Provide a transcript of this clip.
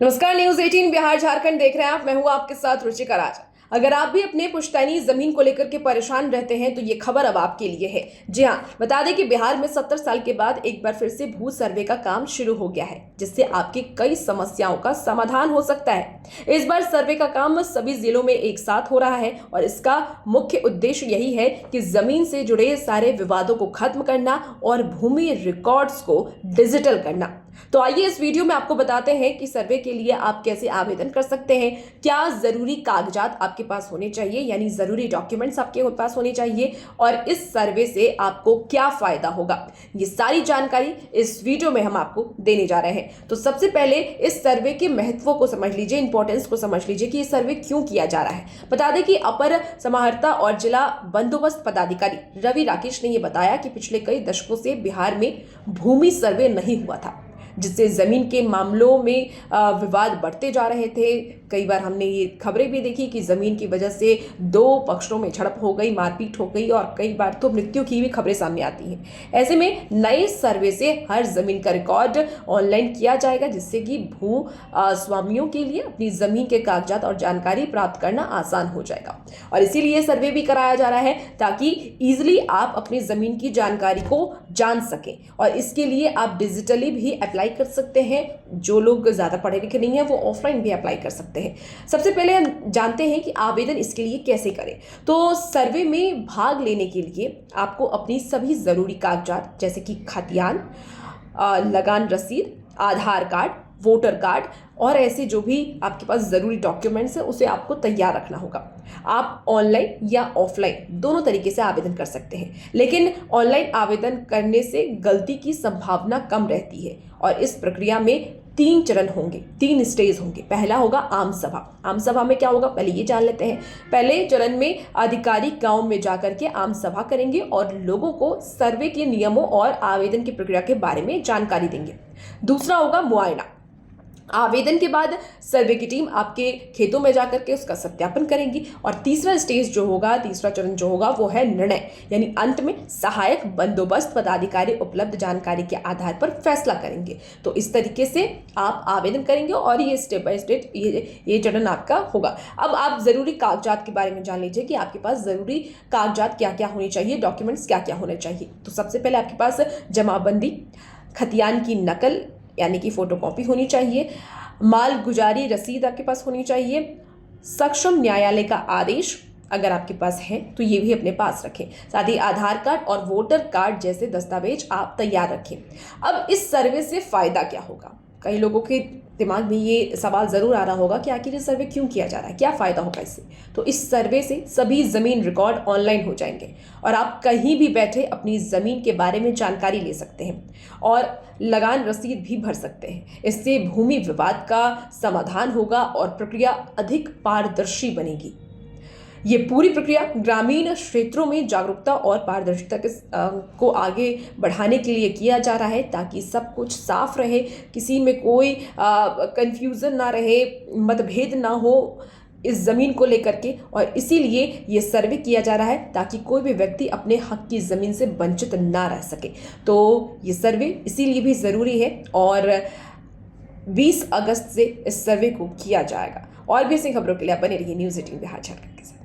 नमस्कार, न्यूज 18 बिहार झारखंड देख रहे हैं आप। मैं हूं आपके साथ रुचिका राजा। अगर आप भी अपने पुश्तैनी जमीन को लेकर के परेशान रहते हैं तो ये खबर अब आपके लिए है। जी हां, बता दें कि बिहार में 70 साल के बाद एक बार फिर से भू सर्वे का काम शुरू हो गया है, जिससे आपकी कई समस्याओं का समाधान हो सकता है। इस बार सर्वे का काम सभी जिलों में एक साथ हो रहा है और इसका मुख्य उद्देश्य यही है कि जमीन से जुड़े सारे विवादों को खत्म करना और भूमि रिकॉर्ड्स को डिजिटल करना। तो आइए इस वीडियो में आपको बताते हैं कि सर्वे के लिए आप कैसे आवेदन कर सकते हैं, क्या जरूरी कागजात आपके पास होने चाहिए, यानी जरूरी डॉक्यूमेंट्स आपके पास होने चाहिए, और इस सर्वे से आपको क्या फायदा होगा। ये सारी जानकारी इस वीडियो में हम आपको देने जा रहे हैं। तो सबसे पहले इस सर्वे के महत्व को समझ लीजिए, इंपॉर्टेंस को समझ लीजिए कि ये सर्वे क्यों किया जा रहा है। बता दें कि अपर समाहर्ता और जिला बंदोबस्त पदाधिकारी रवि राकेश ने यह बताया कि पिछले कई दशकों से बिहार में भूमि सर्वे नहीं हुआ था, जिससे जमीन के मामलों में विवाद बढ़ते जा रहे थे। कई बार हमने ये खबरें भी देखी कि जमीन की वजह से दो पक्षों में झड़प हो गई, मारपीट हो गई और कई बार तो मृत्यु की भी खबरें सामने आती हैं। ऐसे में नए सर्वे से हर जमीन का रिकॉर्ड ऑनलाइन किया जाएगा, जिससे कि भू स्वामियों के लिए अपनी जमीन के कागजात और जानकारी प्राप्त करना आसान हो जाएगा। और इसीलिए सर्वे भी कराया जा रहा है ताकि इजिली आप अपनी जमीन की जानकारी को जान सकें। और इसके लिए आप डिजिटली भी अप्लाई कर सकते हैं। जो लोग ज्यादा पढ़े लिखे नहीं है वो ऑफलाइन भी अप्लाई कर सकते हैं। सबसे पहले हम जानते हैं कि आवेदन इसके लिए कैसे करें। तो सर्वे में भाग लेने के लिए आपको अपनी सभी जरूरी कागजात जैसे कि खतियान, लगान रसीद, आधार कार्ड, वोटर कार्ड और ऐसे जो भी आपके पास ज़रूरी डॉक्यूमेंट्स हैं उसे आपको तैयार रखना होगा। आप ऑनलाइन या ऑफलाइन दोनों तरीके से आवेदन कर सकते हैं, लेकिन ऑनलाइन आवेदन करने से गलती की संभावना कम रहती है। और इस प्रक्रिया में 3 चरण होंगे, 3 स्टेज होंगे। पहला होगा आम सभा। आम सभा में क्या होगा पहले ये जान लेते हैं। पहले चरण में अधिकारी गांव में जाकर के आम सभा करेंगे और लोगों को सर्वे के नियमों और आवेदन की प्रक्रिया के बारे में जानकारी देंगे। दूसरा होगा मुआयना। आवेदन के बाद सर्वे की टीम आपके खेतों में जाकर के उसका सत्यापन करेंगी। और तीसरा चरण जो होगा वो है निर्णय, यानी अंत में सहायक बंदोबस्त पदाधिकारी उपलब्ध जानकारी के आधार पर फैसला करेंगे। तो इस तरीके से आप आवेदन करेंगे और ये स्टेप बाय स्टेप ये चरण आपका होगा। अब आप जरूरी कागजात के बारे में जान लीजिए कि आपके पास जरूरी कागजात क्या क्या होने चाहिए, डॉक्यूमेंट्स क्या क्या होने चाहिए। तो सबसे पहले आपके पास जमाबंदी, खतियान की नकल यानी कि फोटोकॉपी होनी चाहिए, माल गुजारी रसीद आपके पास होनी चाहिए, सक्षम न्यायालय का आदेश अगर आपके पास है तो ये भी अपने पास रखें। साथ ही आधार कार्ड और वोटर कार्ड जैसे दस्तावेज आप तैयार रखें। अब इस सर्वे से फायदा क्या होगा? कई लोगों के दिमाग में ये सवाल जरूर आ रहा होगा कि आखिर ये सर्वे क्यों किया जा रहा है, क्या फायदा होगा इससे। तो इस सर्वे से सभी जमीन रिकॉर्ड ऑनलाइन हो जाएंगे और आप कहीं भी बैठे अपनी जमीन के बारे में जानकारी ले सकते हैं और लगान रसीद भी भर सकते हैं। इससे भूमि विवाद का समाधान होगा और प्रक्रिया अधिक पारदर्शी बनेगी। ये पूरी प्रक्रिया ग्रामीण क्षेत्रों में जागरूकता और पारदर्शिता को आगे बढ़ाने के लिए किया जा रहा है, ताकि सब कुछ साफ रहे, किसी में कोई कंफ्यूजन ना रहे, मतभेद ना हो इस ज़मीन को लेकर के। और इसीलिए ये सर्वे किया जा रहा है ताकि कोई भी व्यक्ति अपने हक की ज़मीन से वंचित ना रह सके। तो ये सर्वे इसीलिए भी ज़रूरी है और 20 अगस्त से इस सर्वे को किया जाएगा। और भी ऐसी खबरों के लिए आप बने रहिए न्यूज़ 18 बिहार झारखंड के साथ।